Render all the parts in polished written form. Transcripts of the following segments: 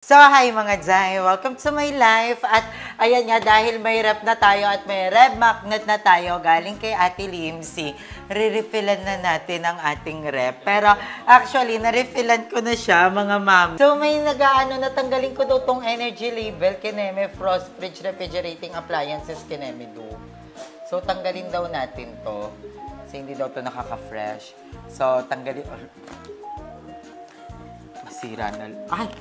So, hi mga Jai! Welcome to my life! At ayan nga, dahil may rep na tayo at may rep magnet na tayo galing kay Ate Limsy, re-refillan na natin ang ating rep. Pero actually, na-refillan ko na siya mga ma'am. So, may natanggalin ko daw tong energy label, Kineme Frost Fridge Refrigerating Appliances, Kineme Do. So, tanggalin daw natin to. Kasi hindi daw to nakaka-fresh. So, tanggalin... Masira na... Ay!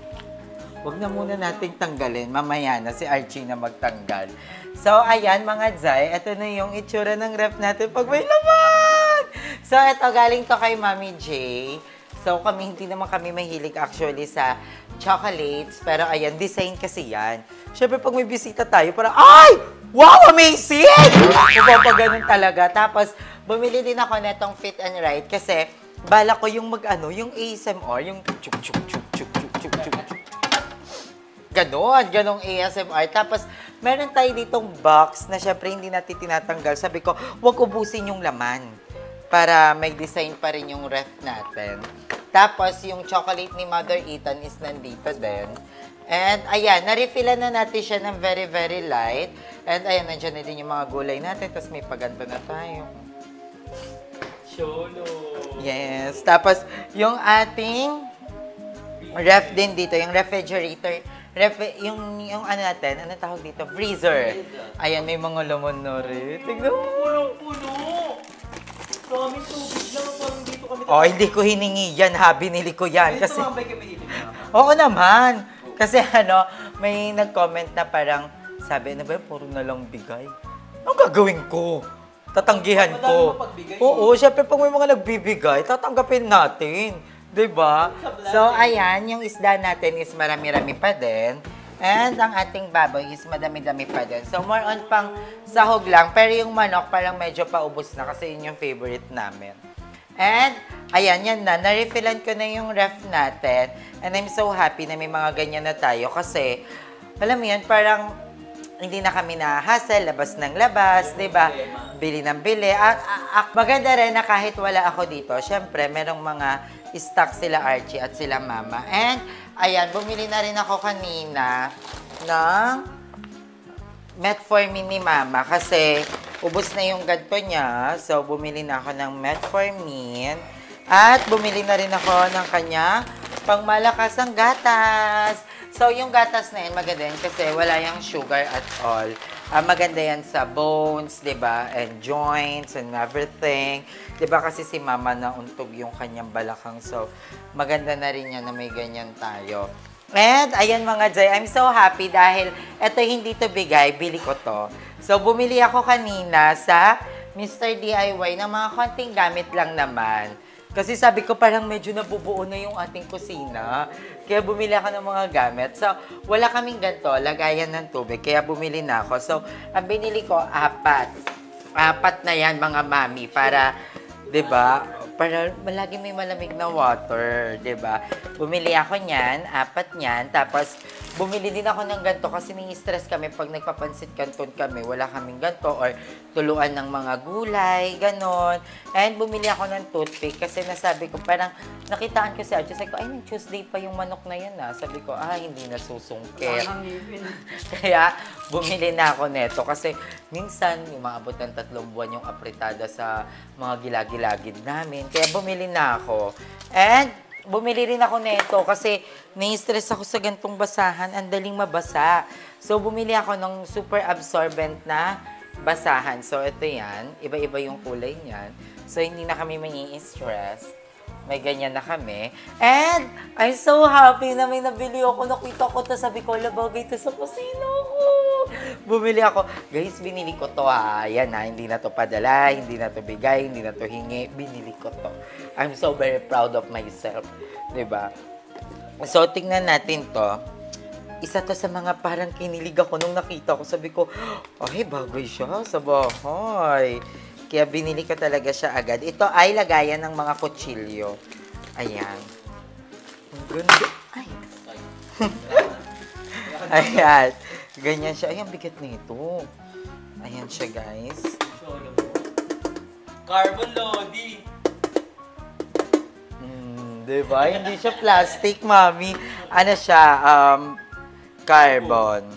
Huwag na muna nating tanggalin. Mamaya na si Archie na magtanggal. So, ayan mga Zay. Ito na yung itsura ng ref natin pag may laman! So, ito galing to kay Mami J. So, hindi naman kami mahilig actually sa chocolates. Pero ayan, design kasi yan. Siyempre, pag may bisita tayo, parang, ay! Wow! Amazing! Ganun talaga. Tapos, bumili din ako netong Fit and Right kasi bala ko yung yung ASMR, yung chuk-chuk-chuk-chuk-chuk-chuk-chuk. Ganong ASMR. Tapos, meron tayo ditong box na syempre hindi natin tinatanggal. Sabi ko, huwag ubusin yung laman para may design pa rin yung ref natin. Tapos, yung chocolate ni Mother Ethan is nandito din. And, ayan, na-refillan na natin siya ng very, very light. And, ayan, nandiyan na din yung mga gulay natin. Tapos, may paganto na tayo. Cholo! Yes. Tapos, yung ating ref din dito, yung refrigerator. Yung ano natin, ano tawag dito? Freezer. Ayan, may mga laman na rin. Tignan mo. Puno! Daming tubig lang. Parang dito kami... Oh, hindi ko hiningi yan ha. Binili ko yan. Kasi... Kasi... tumambay kami dito. Oo naman. Kasi may nag-comment na parang, sabi, ano ba yun? Puro na lang bigay. Anong gagawin ko? Tatanggihan ko. Oo, syempre pag may mga nagbibigay, tatanggapin natin. Diba? So, ayan, yung isda natin is marami-rami pa din. And ang ating baboy is madami-dami pa din. So, more on pang sahog lang. Pero yung manok parang medyo paubos na kasi yun yung favorite namin. And, ayan, yan na. Na-refillan ko na yung ref natin. And I'm so happy na may mga ganyan na tayo. Kasi, alam mo yun, parang hindi na kami na-hassle, labas ng labas, diba? Bili ng bili. Maganda rin na kahit wala ako dito, syempre, merong mga stock sila Archie at sila Mama. And, ayan, bumili na rin ako kanina ng Metformin ni Mama kasi ubos na yung ganto niya. So, bumili na ako ng Metformin. At bumili na rin ako ng kanya pangmalakas ang gatas. So, yung gatas na yun, maganda yan kasi wala yung sugar at all. Maganda yan sa bones, diba? And joints and everything. Diba kasi si Mama nauntog yung kanyang balakang. So, maganda na rin yan na may ganyan tayo. And, ayan mga Jay, I'm so happy dahil eto hindi to bigay, bili ko to. So, bumili ako kanina sa Mr. DIY ng mga konting gamit lang naman. Kasi sabi ko parang medyo nabubuo na yung ating kusina. Kaya bumili ako ng mga gamit. So, wala kaming ganito, lagayan ng tubig. Kaya bumili na ako. So, ang binili ko, 4. 4 na yan mga mami para, 'di ba? Para lagi may malamig na water, 'di ba? Bumili ako niyan, 4 niyan. Tapos, bumili din ako ng ganito kasi ni-stress kami pag nagpapansit canton kami. Wala kaming ganito or tuluan ng mga gulay, ganon. And bumili ako ng toothpick kasi nasabi ko parang nakitaan ko si Archie. Sabi ko, ay, Tuesday pa yung manok na yan ah. Sabi ko, hindi na susungkit. Kaya bumili na ako neto kasi minsan umaabot ng 3 buwan yung apritada sa mga gilagilagid namin. Kaya bumili na ako. And bumili rin ako neto kasi nai-stress ako sa gantong basahan. Ang daling mabasa. So, bumili ako ng super absorbent na basahan. So, ito yan. Iba-iba yung kulay niyan. So, hindi na kami mai-stress. May ganyan na kami. And, I'm so happy na may nabili ako. Nakita ko to. Sabi ko, labagay to sa kusina ko. Bumili ako. Guys, binili ko to ha. Yan ha. Hindi na to padala. Hindi na to bigay. Hindi na to hingi. Binili ko to. I'm so very proud of myself. Diba? So, tingnan natin to. Isa to sa mga parang kinilig ako nung nakita ko. Sabi ko, ay, bagay siya sa bahay. Kaya binili ko talaga siya agad. Ito ay lagayan ng mga kutsilyo. Ayan. Ang ganda. Ay. Ayan. Ganyan siya. Ay, ang bigat nito. Ayan siya, guys. Carbon loading. diba? Hindi siya plastic, mami. Ano siya, carbon.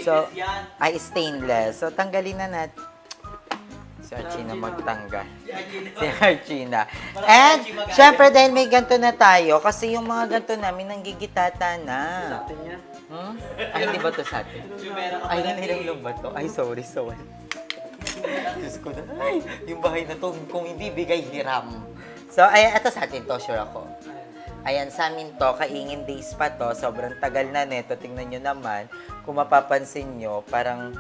So, Stainless yan. ay stainless. So, tanggalin na natin. Si Archina magtanggal. Si Archina. And, syempre, dahil may ganito na tayo, kasi yung mga ganito namin, nanggigitata na. Sa atin yan. Hmm? Ay, hindi ba to sa atin? Ay, nanilang ba to? Ay, sorry. Diyos ko na. Ay, yung bahay na to, kung hindi, bigay hiram. So, ayan, ito sa atin to, sure ako. Ayan, sa amin to, kaingin days pa to, sobrang tagal na neto. Tingnan nyo naman, kung mapapansin nyo, parang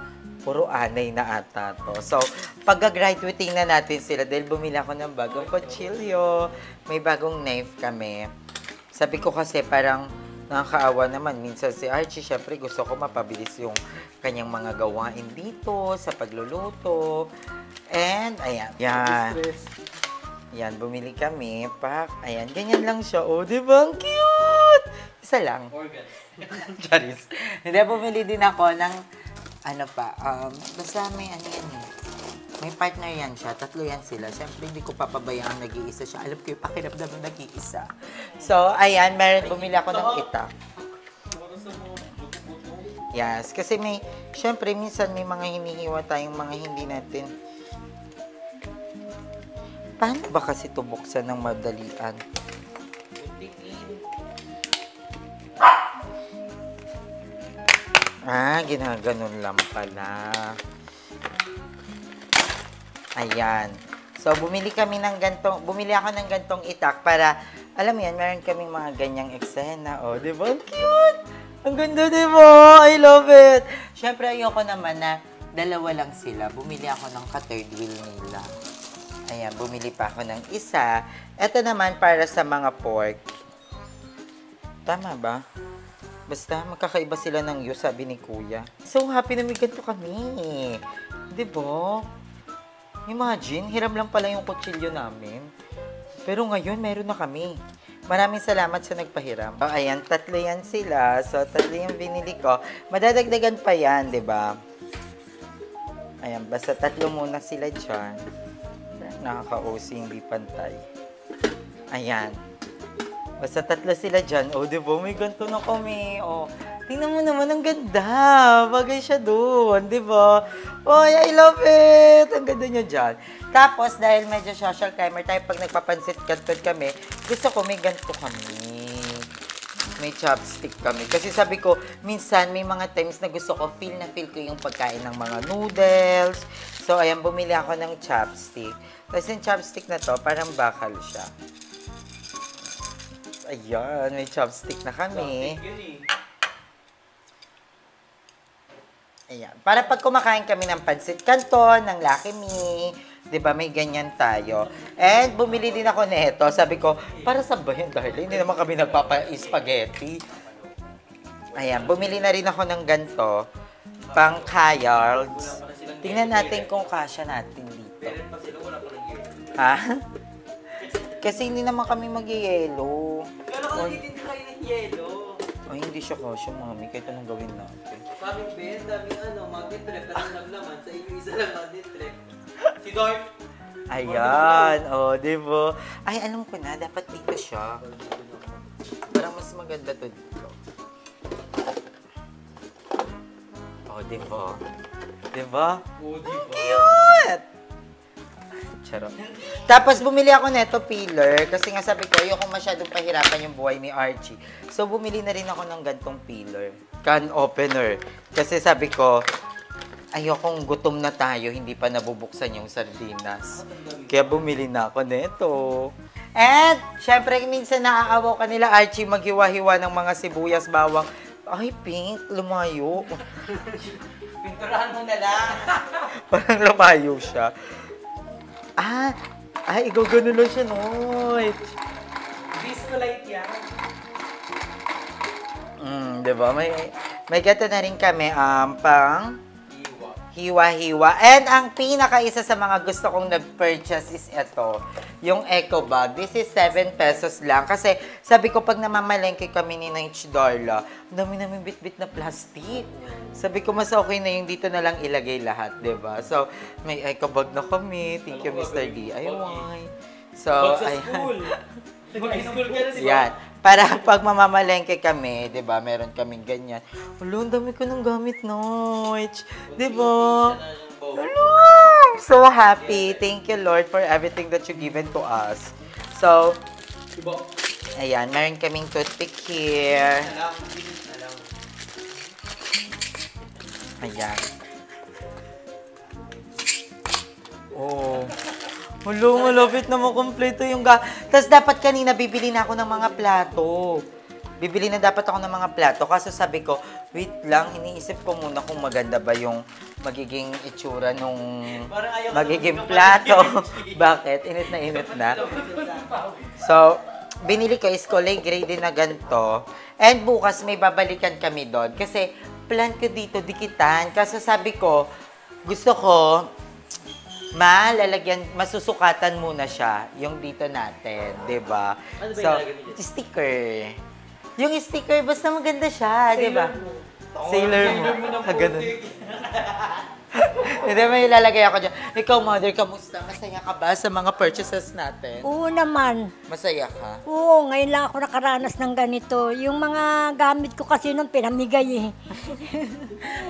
puro anay na ata to. So, pag-graduating na natin sila, dahil bumili ako ng bagong kutsilyo, may bagong knife kami. Sabi ko kasi parang nakakaawa naman. Minsan si Archie, syempre gusto ko mapabilis yung kanyang mga gawain dito sa pagluluto. And, ayan. Yan. Yan, bumili kami. Ayan, ganyan lang siya. Oh, di ba? Ang cute! Isa lang. Organ. Charis. Hindi, bumili din ako ng, ano pa, basta may ano yan eh. May partner yan siya. 3 yan sila. Siyempre, hindi ko papabayaan nag-iisa siya. Alam ko yung pakiramdam ng nag-iisa. So, ayan, bumili ako ng itak. Yes, kasi may, siyempre, minsan may mga hinihiwa tayong mga hindi natin. Paano ba kasi ito buksan ng madalian? Ginaganon lang pala. Ayan. So, bumili ako ng gantong itak para, alam mo yan, meron kaming mga ganyang eksena. Oh, di ba? Ang cute! Ang ganda, di ba? I love it! Siyempre, ayoko naman na 2 lang sila. Bumili ako ng ka-third wheel nila. Ayan, bumili pa ako ng isa. Ito naman para sa mga pork. Tama ba? Basta, magkakaiba sila ng use, sabi ni Kuya. So, happy na may ganito kami. Di ba? Imagine, hiram lang pala yung kutsilyo namin. Pero ngayon, meron na kami. Maraming salamat sa nagpahiram. Oh, ayan, 3 yan sila. So, 3 yung binili ko. Madadagdagan pa yan, di ba? Ayan, basta 3 muna sila dyan. Nakaka-OC, hindi pantay. Ayan. Basta 3 sila dyan. Oh, di ba? May ganito na kami. Oh, tingnan mo naman, ang ganda. Bagay siya doon, di ba? Oh, I love it. Ang ganda niya dyan. Tapos, dahil medyo social climber tayo, pag nagpapansit kanton kami, gusto ko may ganito kami. May chopstick kami. Kasi sabi ko, minsan may mga times na gusto ko, feel ko yung pagkain ng mga noodles. So, ayan, bumili ako ng chopstick. Tapos yung chopstick na to, parang bakal siya. Ayan, may chopstick na kami. Ayan. Para pag kumakain kami ng pansit canton, ng Lucky Me, di ba, may ganyan tayo. And bumili din ako nito. Sabi ko, para sa ba yun, darling? Hindi naman kami nagpapa-spaghetti. Ayan, bumili na rin ako ng ganito. Pang Kyards. Tingnan natin kung kasya natin dito. Ha? Kasi hindi naman kami mag-yelo. Pero kung hindi kayo ng yelo. Ay, hindi siya kasya, mami. Kahit anong gawin natin. Sa amin, Ben, daming magnet trip. Kasi naglaman, sa inyo isa lang magnet trip. Si Dark. Ayan, di ba? Ay, alam ko na, dapat dito siya. Parang mas maganda to dito. Di ba? Di ba? Cute! Charot. Tapos, bumili ako neto peeler. Kasi nga sabi ko, ayoko masyadong pahirapan yung buhay ni Archie. So, bumili na rin ako ng gantong peeler. Can opener. Kasi sabi ko, ayokong gutom na tayo, hindi pa nabubuksan yung sardinas. Kaya bumili na ako neto. And, syempre, minsan naaawaw ka nila, Archie, maghiwa-hiwa ng mga sibuyas, bawang. Ay, pink, lumayo. Pinturahan mo na lang. Parang lumayo siya. Ay, gano'n lang siya, Noy. Disco light yan. Diba? May gato na rin kami, pang hiwa-hiwa. And ang pinaka-isa sa mga gusto kong nag-purchase is ito, yung eco bag. This is 7 pesos lang. Kasi sabi ko, pag namamalengke kami ni Naich Darla, dami namin bit-bit na plastic. Sabi ko, mas okay na yung dito na lang ilagay lahat, diba? So, may eco bag na kami. Thank you, Mr. D. Ay, why? So, Bag sa school. Mag-school ka na si Yan. Para pag mamamalengke kami, di ba, meron kaming ganyan. Hello, ang dami ko ng gamit, Noich. Di ba? Hello! So happy. Thank you, Lord, for everything that you given to us. So, ayan, meron kaming toothpick here. Ayan. Oh. Hello, malapit na makompleto yung Tapos dapat kanina bibili na ako ng mga plato. Bibili na dapat ako ng mga plato. Kaso sabi ko, wait lang, iniisip ko muna kung maganda ba yung magiging itsura nung magiging plato. Bakit? Init na. So, binili ko is kulay gray din na ganito. And bukas may babalikan kami doon. Kasi plan ko dito dikitan. Kaso sabi ko, gusto ko masusukatan muna siya yung dito natin, 'di ba? Ano ba So, ilalagay mo dyan? sticker. Yung sticker basta maganda siya, 'di ba? Sailor mo. Ganun. Hindi, may ilalagay ako dyan. Ikaw, mother, kamusta? Masaya ka ba sa mga purchases natin? Oo naman. Masaya ka? Oo, ngayon lang ako nakaranas ng ganito. Yung mga gamit ko kasi nung pinamigay eh.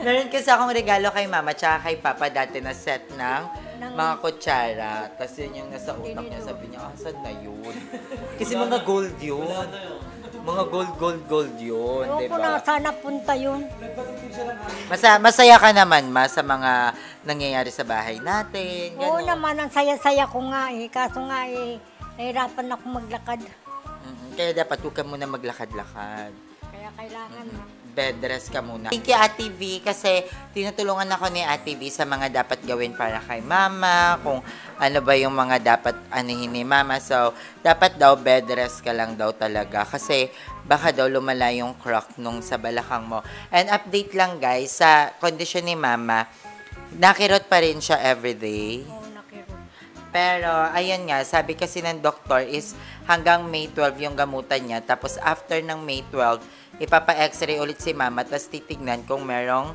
Meron kasi akong regalo kay mama tsaka kay papa dati na set ng mga kutsara. Tapos yun yung nasa utak niya. Sabi niya, saan na yun? Kasi mga gold yun. Mga gold yun, Ewan di ko na ba? sana punta yun. Masaya ka naman, ma, sa mga nangyayari sa bahay natin. Oo Ganun. naman, ang saya-saya ko nga eh. Kaso nga eh, nahirapan ako maglakad. Kaya dapat huwag ka muna maglakad-lakad. Kaya kailangan Bed rest ka muna. Thank you, Ate V, kasi tinutulungan ako ni Ate V sa mga dapat gawin para kay Mama, kung ano ba yung mga dapat anihin ni Mama. So, dapat daw bed rest ka lang daw talaga kasi baka daw lumala yung crack nung sa balakang mo. And update lang guys, sa kondisyon ni Mama, nakirot pa rin siya everyday. Oo, nakiro. Pero, ayun nga, sabi kasi ng doktor is hanggang May 12 yung gamutan niya. Tapos, after ng May 12, ipapa-x-ray ulit si mama, tapos titignan kung merong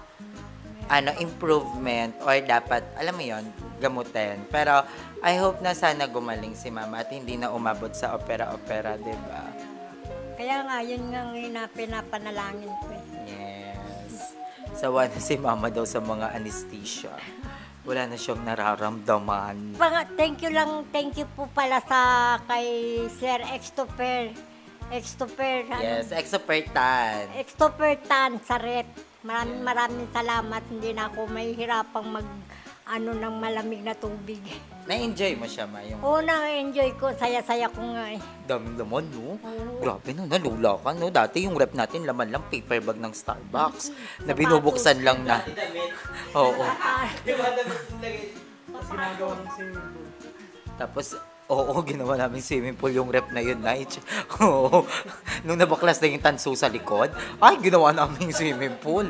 improvement or dapat, alam mo yon, gamutin. Pero, I hope na sana gumaling si mama at hindi na umabot sa opera-opera, diba? Kaya nga, yun nga pinapanalangin ko eh. Yes. Sawa na si mama daw sa mga anesthesia. Wala na siyang nararamdaman. Thank you po pala sa kay Sir Extoper. Yes, exopertan. Extopertan sa rep. Maraming salamat. Hindi na ako mahihirapang ng malamig na tubig. Na-enjoy mo siya, ma? Yung Oo, na-enjoy ko. Saya-saya ko nga eh. dami naman, no? Oo. Grabe, no? Nalula ka, no? Dati yung rep natin, laman lang paper bag ng Starbucks. Na binubuksan lang na. Oo. Di ba damit yung lagay? Tapos ginagawa ng swimming pool. Tapos, oo, ginawa namin swimming pool yung rep na yun, Nige. Oo. Nung nabaklas na yung tanso sa likod, ay, ginawa namin yung swimming pool.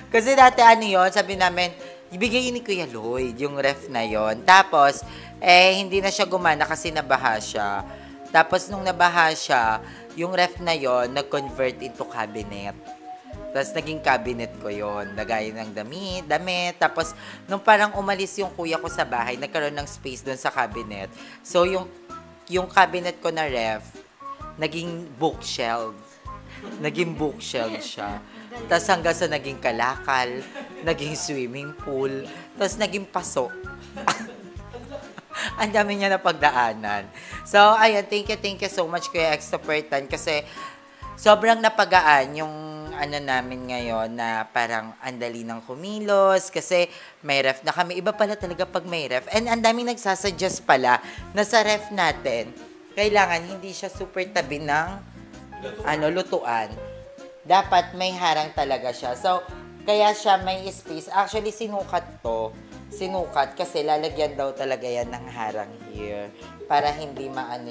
Kasi dati ano yun, sabi namin, ibigay ni Kuya Lloyd yung ref na yon. Tapos, hindi na siya gumana kasi nabaha siya. Tapos, nung nabaha siya, yung ref na yon nag-convert into cabinet. Tapos, naging cabinet ko yon. Lagay ng damit. Tapos, nung parang umalis yung kuya ko sa bahay, nagkaroon ng space doon sa cabinet. So, yung cabinet ko na ref, naging bookshelf. Naging bookshelf siya. Tapos hanggang sa naging kalakal, naging swimming pool, tapos naging paso. Ang dami niya na pagdaanan. So, ayun, thank you so much Kuya Extopertan kasi sobrang napagaan yung namin ngayon na parang andali ng kumilos kasi may ref na kami. Iba pala talaga pag may ref. And ang daming nagsasuggest pala na sa ref natin, kailangan hindi siya super tabi ng lutuan. Dapat may harang talaga siya. So, kaya siya may space. Actually, sinukat to. Sinukat kasi lalagyan daw talaga yan ng harang here para hindi maano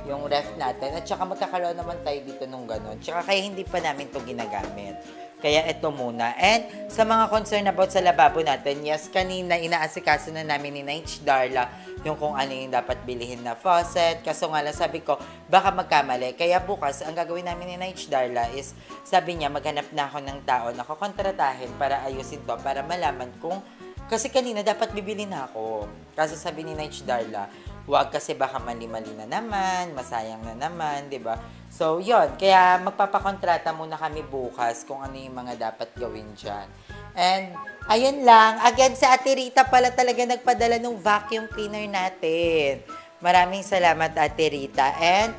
yung ref natin. At saka magkakaroon naman tayo dito nung ganun. Tsaka kaya hindi pa namin to ginagamit. Kaya ito muna. And sa mga concern about sa lababo natin, yes, kanina inaasikaso na namin ni Naich Darla yung kung ano yung dapat bilihin na faucet. Kaso nga lang sabi ko, baka magkamali. Kaya bukas, ang gagawin namin ni Naich Darla is, sabi niya, maghanap na ako ng tao na kukontratahin para ayusin to, para malaman kung, kasi kanina dapat bibili na ako. Kasi sabi ni Naich Darla, wag kasi baka mali-mali na naman, masayang na naman, di ba? So, yon. Kaya magpapakontrata muna kami bukas kung ano yung mga dapat gawin dyan. And, ayun lang. Again, sa Ate Rita pala talaga nagpadala ng vacuum cleaner natin. Maraming salamat, Ate Rita. And,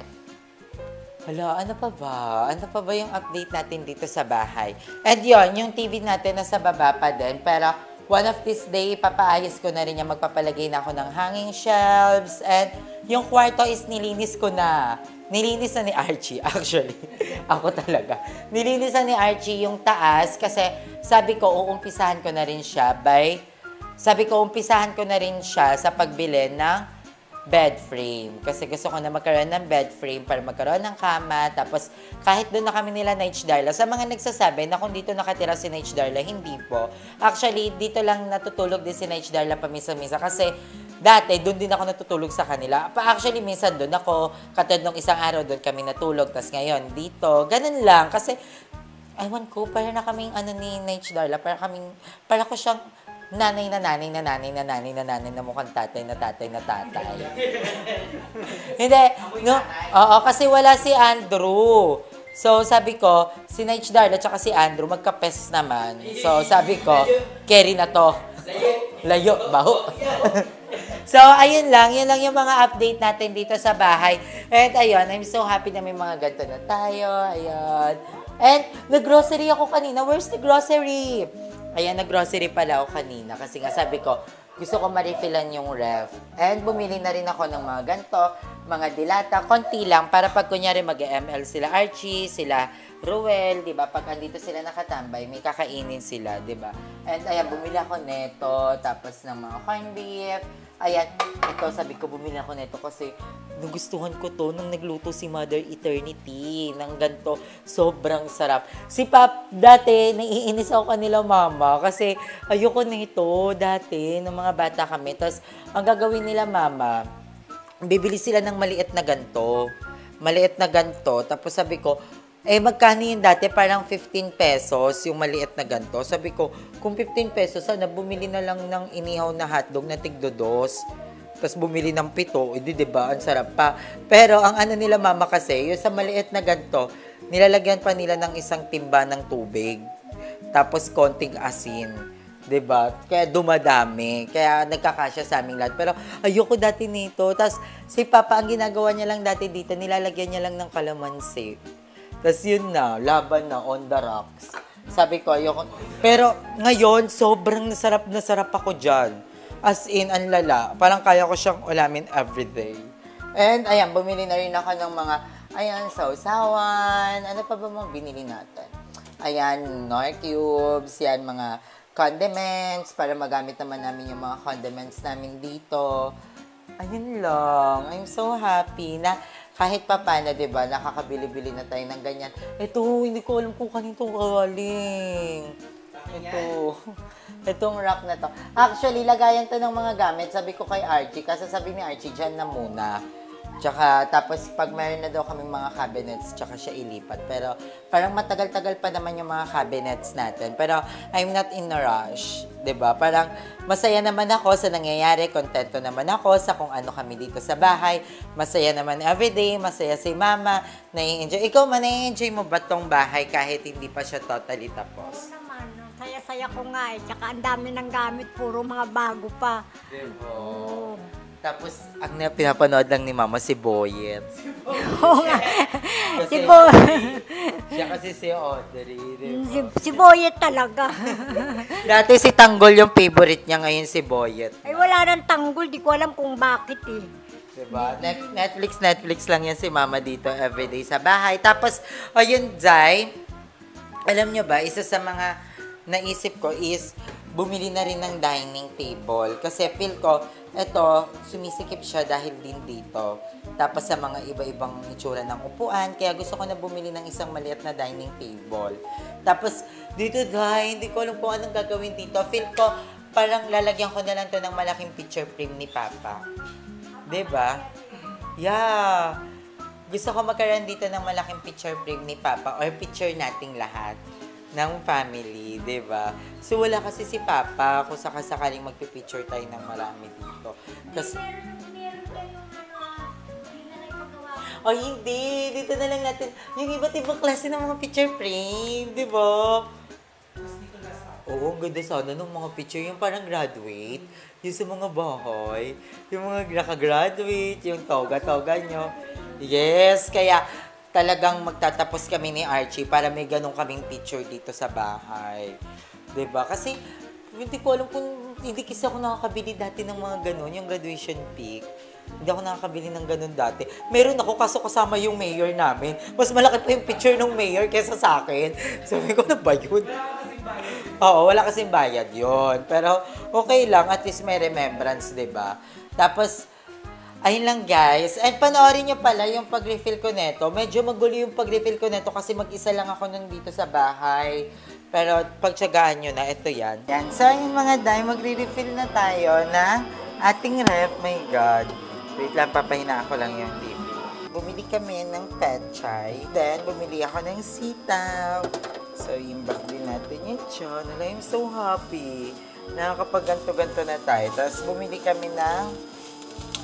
hala, ano pa ba? Ano pa ba yung update natin dito sa bahay? And yon, yung TV natin nasa baba pa din. Pero, one of this day, papaayos ko na rin yan. Magpapalagay na ako ng hanging shelves. And, yung kwarto is nilinis ko na. Nilinis na ni Archie, actually. Ako talaga. Nilinis na ni Archie yung taas kasi sabi ko, uumpisahan ko na rin siya sa pagbili ng bed frame. Kasi gusto ko na magkaroon ng bed frame para magkaroon ng kama. Tapos, kahit doon na kami nila Naich Darla, sa mga nagsasabi na kung dito nakatira si Naich Darla, hindi po. Actually, dito lang natutulog din si Naich Darla pamisa-misa kasi dati, doon din ako natutulog sa kanila. Actually, minsan doon ako, katulad nung isang araw doon kami natulog. Tapos ngayon, dito. Ganun lang. Kasi, ewan ko, para na kaming ni Naich Darla, para ko siyang nanay na mukhang tatay na tatay. Hindi. No, oo, kasi wala si Andrew. So, sabi ko, si Naich Darla at si Andrew, magka-pes naman. So, sabi ko, carry na to. Layo, baho. So, ayun lang. Yun lang yung mga update natin dito sa bahay. And, ayun, I'm so happy na may mga ganito na tayo. Ayun. And, nag-grocery ako kanina. Where's the grocery? Ayan, nag-grocery pala ako kanina. Kasi nga sabi ko, gusto ko ma-refillan yung ref. And, bumili na rin ako ng mga ganito, mga dilata. Konti lang, para pag kunyari mag-ML sila Archie, sila Ruel, di ba? Pag andito sila nakatambay, may kakainin sila, di ba? And, ayan, bumili ako neto, tapos ng mga corned beef. Ayan, ito, sabi ko, bumili ako nito kasi nagustuhan ko to nung nagluto si Mother Eternity ng ganito. Sobrang sarap. Si Pap, dati, naiinis ako kanila mama kasi ayoko nito dati, nung mga bata kami. Tapos, ang gagawin nila mama, bibili sila ng maliit na ganito. Maliit na ganito. Tapos sabi ko, magkano yun dati? Parang 15 pesos yung maliit na ganito. Sabi ko, kung 15 pesos, sana bumili na lang ng inihaw na hotdog na tigdodos. Tapos bumili ng 7, diba? Ang sarap pa. Pero ang ano nila mama kasi, yung sa maliit na ganito, nilalagyan pa nila ng isang timba ng tubig. Tapos konting asin. Diba? Kaya dumadami. Kaya nagkakasya sa aming lahat. Pero ayoko dati nito. Tapos si Papa, ang ginagawa niya lang dati dito, nilalagyan niya lang ng kalamansi. Tapos yun na, laban na on the rocks. Sabi ko, ayoko. Pero ngayon, sobrang nasarap ako dyan. As in, ang lala. Parang kaya ko siyang ulamin everyday. And ayan, bumili na rin ako ng mga, ayan, sausawan. Ano pa ba mga binili natin? Ayan, Knorr cubes, yan, mga condiments, para magamit naman namin yung mga condiments namin dito. Ayun lang. I'm so happy na kahit pa paano, diba, nakakabili-bili na tayo ng ganyan. Ito, hindi ko alam kung kanito galing. Ito. Itong rack na to. Actually, lagayan to ng mga gamit. Sabi ko kay Archie, kasi sabi ni Archie, dyan na muna. Tsaka, tapos pag meron na daw kaming mga cabinets, tsaka siya ilipat. Pero, parang matagal-tagal pa naman yung mga cabinets natin. Pero, I'm not in a rush. Diba? Parang, masaya naman ako sa nangyayari. Kontento naman ako sa kung ano kami dito sa bahay. Masaya naman everyday. Masaya si Mama. Nai-enjoy. Ikaw man, nai-enjoy mo ba tong bahay kahit hindi pa siya totally tapos? Oo naman, saya-saya ko nga eh. Tsaka ang dami ng gamit, puro mga bago pa. Diba? Oo. Tapos, ang pinapanood lang ni Mama, si Boyet. Oo nga. Kasi, Si Boy. siya kasi si Audrey, diba? Si Boyet talaga. Dati si Tanggol yung favorite niya, ngayon si Boyet. Ay wala nang tanggol, di ko alam kung bakit eh. Diba? Netflix lang yan si Mama dito everyday sa bahay. Tapos, ayun, Zay, alam nyo ba, isa sa mga naisip ko is bumili na rin ng dining table. Kasi feel ko, eto, sumisikip siya dahil din dito. Tapos sa mga iba-ibang itsura ng upuan. Kaya gusto ko na bumili ng isang maliit na dining table. Tapos, dito dahil, hindi ko alam kung anong gagawin dito. Feel ko, parang lalagyan ko na lang to ng malaking picture frame ni Papa. Diba? Yeah. Gusto ko magkaroon dito ng malaking picture frame ni Papa or picture nating lahat ng family, diba? So, wala kasi si Papa kung sakasakaling magpipicture tayo ng marami dito. Kasi, Meron kayo O hindi, dito na lang natin yung iba't ibang klase ng mga picture frame, di ba? Oo, ang ganda sana ng mga picture, yung parang graduate, yung sa mga bahay, yung mga nakagraduate, yung toga-toga nyo. Yes, kaya talagang magtatapos kami ni Archie para may ganun kaming picture dito sa bahay. Diba? Kasi hindi ko alam kung hindi kasi ako nakakabili dati ng mga ganun, yung graduation pic. Hindi ako nakakabili ng ganun dati. Meron ako kaso kasama yung mayor namin. Mas malaki pa yung picture ng mayor kaysa sa akin. Sabi ko, na ba yun? Oo, wala kasing bayad yun. Pero okay lang, at least may remembrance, diba? Tapos, ayun lang guys. And panoorin nyo pala yung pag-refill ko neto. Medyo magulo yung pag-refill ko neto kasi mag-isa lang ako nun dito sa bahay. Pero pagtsagaan nyo na, ito yan. Yan. So, yung mga day, magre-refill na tayo ng ating ref. My God. Wait lang, papahina ako lang yung TV. Bumili kami ng petchay. Then, bumili ako ng sitaw. So, yung bag din natin yung tiyon. I'm so happy. Nakakapag-ganto-ganto na tayo. Tapos, bumili kami ng...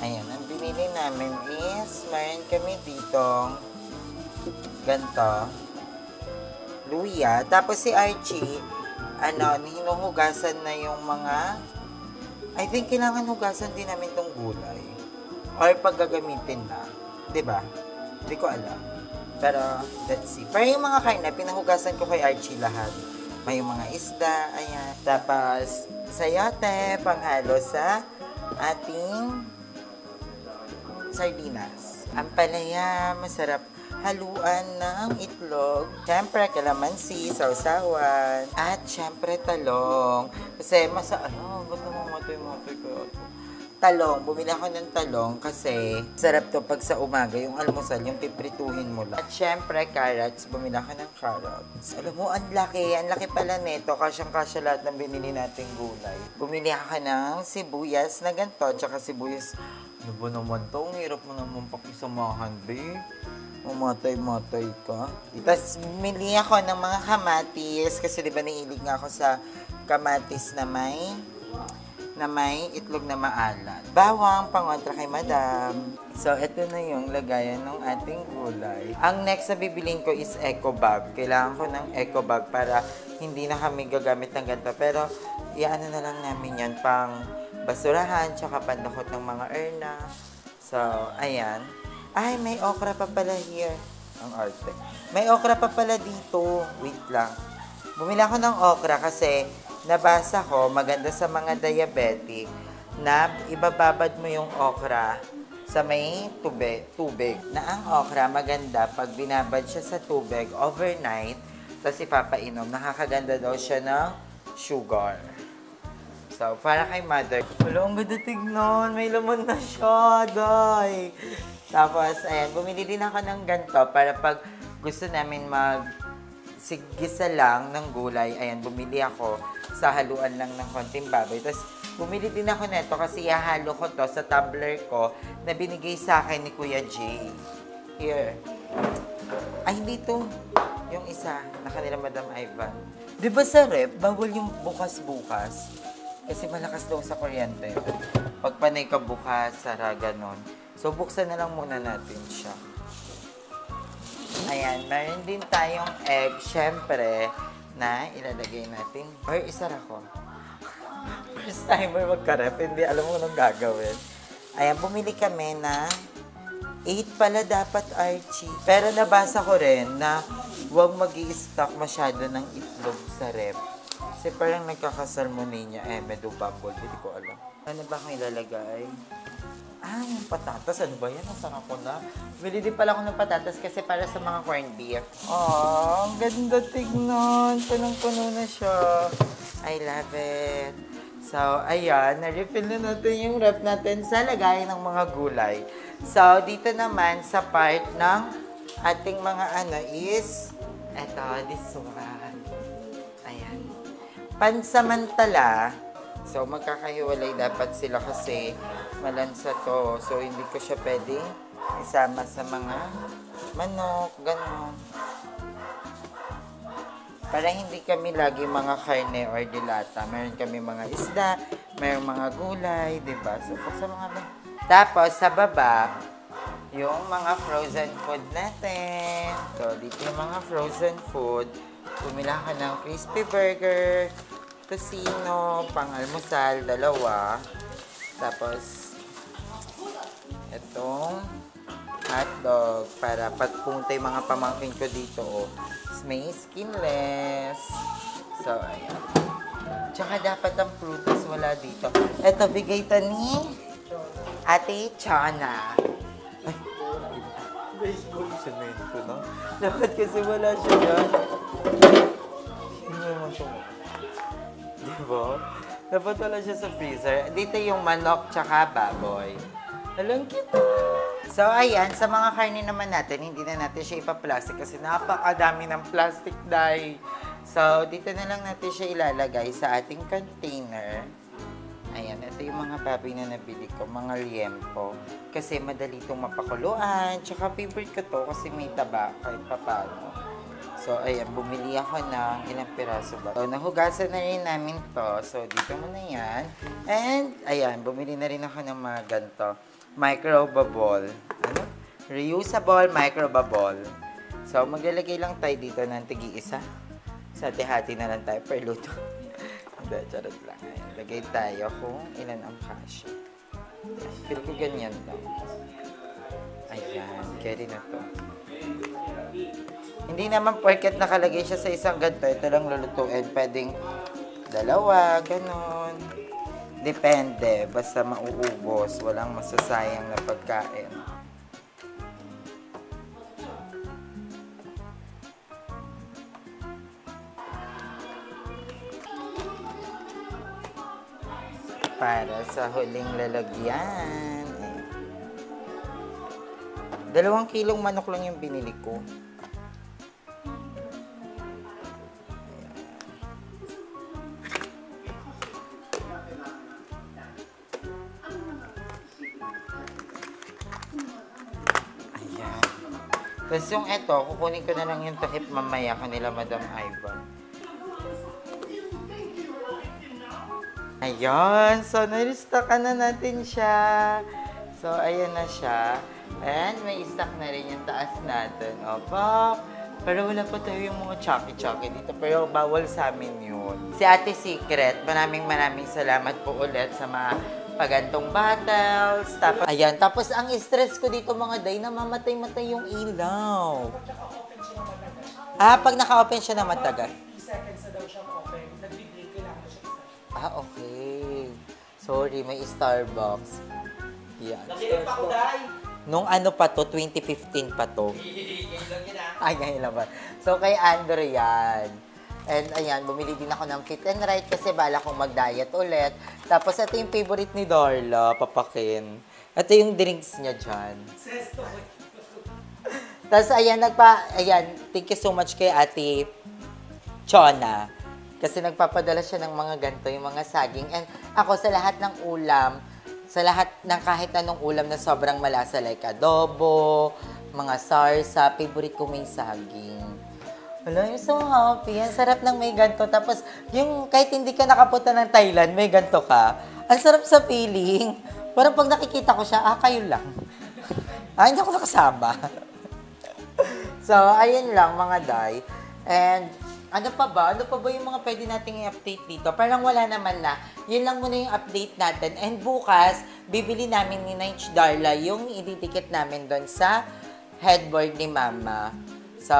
Ayan, ang binili namin is... Mayroon kami ditong... Ganto. Luya. Tapos, si Archie, hinuhugasan na yung mga... I think, kailangan hugasan din namin tong gulay. Or pag gagamitin na. Diba? Hindi ko alam. Pero, let's see. Pero yung mga karne, pinahugasan ko kay Archie lahat. May yung mga isda, ayan. Tapos, sayote, panghalo sa ating sardinas. Ang palaya, masarap haluan ng itlog. Siyempre, kalamansi, sausawan. At siyempre, talong. Kasi, ba't naman matoy-matoy ko ito? Talong. Bumili ako ng talong kasi sarap to pag sa umaga, yung almusal, yung piprituhin mo lang. At syempre, carrots. Bumili ako ng carrots. Alam mo, ang laki pala nito. Kasyang-kasya lahat ng binili nating gulay. Bumili ako ng sibuyas na ganito, tsaka sibuyas. Ano ba naman to? Ang hirap mo naman pakisamahan, babe. Mamatay-matay ka. Tapos, bumili ako ng mga kamatis kasi di ba nahilig nga ako sa kamatis na may itlog na maalat. Bawang, pangontra kay madam. So, ito na yung lagayan ng ating gulay. Ang next na bibilin ko is eco bag. Kailangan ko ng eco bag para hindi na kami gagamit ng ganito. Pero, iano na lang namin yan pang basurahan, tsaka pandakot ng mga erna. So, ayan. Ay, may okra pa pala here. Ang arte. May okra pa pala dito. Wait lang. Bumili ako ng okra kasi nabasa ko, maganda sa mga diabetic, na ibababad mo yung okra sa may tubig. Na ang okra maganda pag binabad siya sa tubig overnight, tapos ipapainom. Nakakaganda daw siya ng sugar. So, para kay mother. Wala, ang ganda tignan. May laman na siya, day. Tapos, ayan, bumili din ako ng ganito para pag gusto namin sigisa lang ng gulay. Ayan, bumili ako sa haluan lang ng konting baboy. Tapos, bumili din ako neto kasi ihahalo ko to sa tumbler ko na binigay sa akin ni Kuya Jay. Here. Ay, hindi to. Yung isa, na kanila Madam Ivan. Di ba sa ref, bawal yung bukas-bukas? Kasi malakas daw sa kuryente. Pag panay ka bukas, sara, ganon. So, buksan na lang muna natin siya. Ayan, meron din tayong egg, syempre, na ilalagay natin. Or isara ko. First timer magka-ref, hindi alam mo nang gagawin. Ayan, bumili kami na 8 pala dapat, Archie. Pero nabasa ko rin na huwag mag-i-stock masyado ng itlog sa ref. Kasi parang nagkakasalmonella, medububble, hindi ko alam. Ano ba akong ilalagay? Ah, yung patatas. Ano ba yan? Nasaan ako na? Bili din pala ako ng patatas kasi para sa mga corned beef. Oh, ang ganda tignan. Punong-puno na siya. I love it. So, ayan. Na-refill na natin yung ref natin sa lagayan ng mga gulay. So, dito naman sa part ng ating mga is eto, this one. Ayan. Pansamantala. So, magkakahiwalay dapat sila kasi malansa to. So, hindi ko siya pwedeng isama sa mga manok, gano'n. Para hindi kami lagi mga karne or dilata. Meron kami mga isda, meron mga gulay, diba? So, sa mga... Tapos, sa baba, yung mga frozen food natin. So, dito yung mga frozen food. Bumila ka ng crispy burger, tocino, pang-almusal, 2. Tapos, itong hotdog para pagpunta yung mga pamangkin ko dito. Oh. May skinless. So, ayan. Tsaka dapat ang prutas wala dito. Ito, bigay ito ni Ate Chana. Baseball cemento, no? Dapat kasi wala siya dyan. Hindi naman siya. Diba? Dapat wala siya sa freezer. Dito yung manok tsaka baboy. Alam kita. So, ayan. Sa mga karne naman natin, hindi na natin siya ipa-plastic kasi napakadami ng plastic dye. So, dito na lang natin siya ilalagay sa ating container. Ayan, ito yung mga baboy na nabili ko, mga liempo. Kasi madali itong mapakuluan. Tsaka favorite ko to kasi may taba kahit papano. So, ayan, bumili ako ng ilang piraso ba. So, nahugasan na rin namin to. So, dito muna yan. And, ayan, bumili na rin ako ng mga ganito. Microbabble. Ano? Reusable microbabble. So, maglalagay lang tayo dito ng tigi-isa. Sa hati na lang tayo per luto. Hindi, charot lang. Ayan. Lagay tayo kung ilan ang kasya. Feel ko ganyan lang. Ayan, carry na to. Hindi naman porket nakalagay siya sa isang ganito, ito lang lulutuin. Pwedeng 2, ganon. Depende, basta mauubos. Walang masasayang na pagkain. Para sa huling lalagyan. 2 kilong manok lang yung binili ko. Ayan. Tapos yung ito, kukunin ko na lang yung takip mamaya kanila Madam Ivan. Ayan, so nalistakan na natin siya. So, ayan na siya. And may stock na rin yung taas natin. Opo. Pero wala pa tayo yung mga chucky-chucky dito. Pero bawal sa amin yun. Si Ate Secret, maraming salamat po ulit sa mga pagantong bottles. Tapos, ayan, tapos ang stress ko dito mga day, namamatay-matay yung ilaw. Pag naka-open siya na matagal. 3 seconds na daw siya ma-open. Nag-break, kailangan siya Okay. Sorry, may Starbucks. Yan. Nakilip ako, Day. Nung ano pa to, 2015 pa to. Ngayon lang yun, ah. Ay, ngayon lang ba? So, kay Andrew yan. And ayan, bumili din ako ng Fit and Right kasi bala kong mag-diet ulit. Tapos, ito yung favorite ni Darla, papakin. Ito yung drinks niya dyan. Sesto. Tapos, ayan, thank you so much kay Ate Chona. Kasi nagpapadala siya ng mga ganito, yung mga saging. And ako, sa lahat ng ulam, sa lahat ng kahit anong ulam na sobrang malasa, like adobo, mga sarsa, favorite ko may saging. Wala, I'm so happy. Ang sarap ng may ganito. Tapos, yung kahit hindi ka nakapunta ng Thailand, may ganito ka. Ang sarap sa feeling. Parang pag nakikita ko siya, kayo lang. Hindi ako nakasama. So, ayun lang mga day. And, ano pa ba? Ano pa ba yung mga pwede nating i-update dito? Parang wala naman na. Yun lang muna yung update natin. And bukas, bibili namin ni Naich Darla yung ididikit namin doon sa headboard ni Mama. So,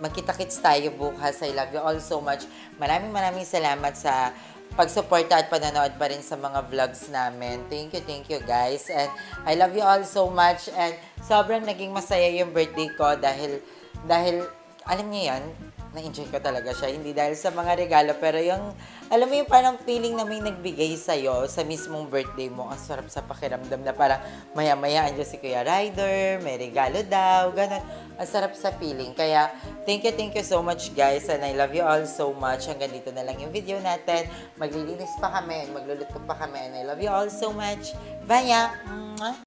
magkita-kits tayo bukas. I love you all so much. Maraming salamat sa pagsuporta at panonood pa rin sa mga vlogs namin. Thank you guys. And I love you all so much. And sobrang naging masaya yung birthday ko dahil alam niyo yan, na-enjoy ko talaga siya. Hindi dahil sa mga regalo, pero yung, alam mo yung parang feeling na may nagbigay sa'yo sa mismong birthday mo. Ang sarap sa pakiramdam na parang maya-maya andyan si Kuya Ryder, may regalo daw, ganun. Ang sarap sa feeling. Kaya, thank you so much guys. And I love you all so much. Hanggang dito na lang yung video natin. Maglilinis pa kami, magluluto pa kami. And I love you all so much. Bye!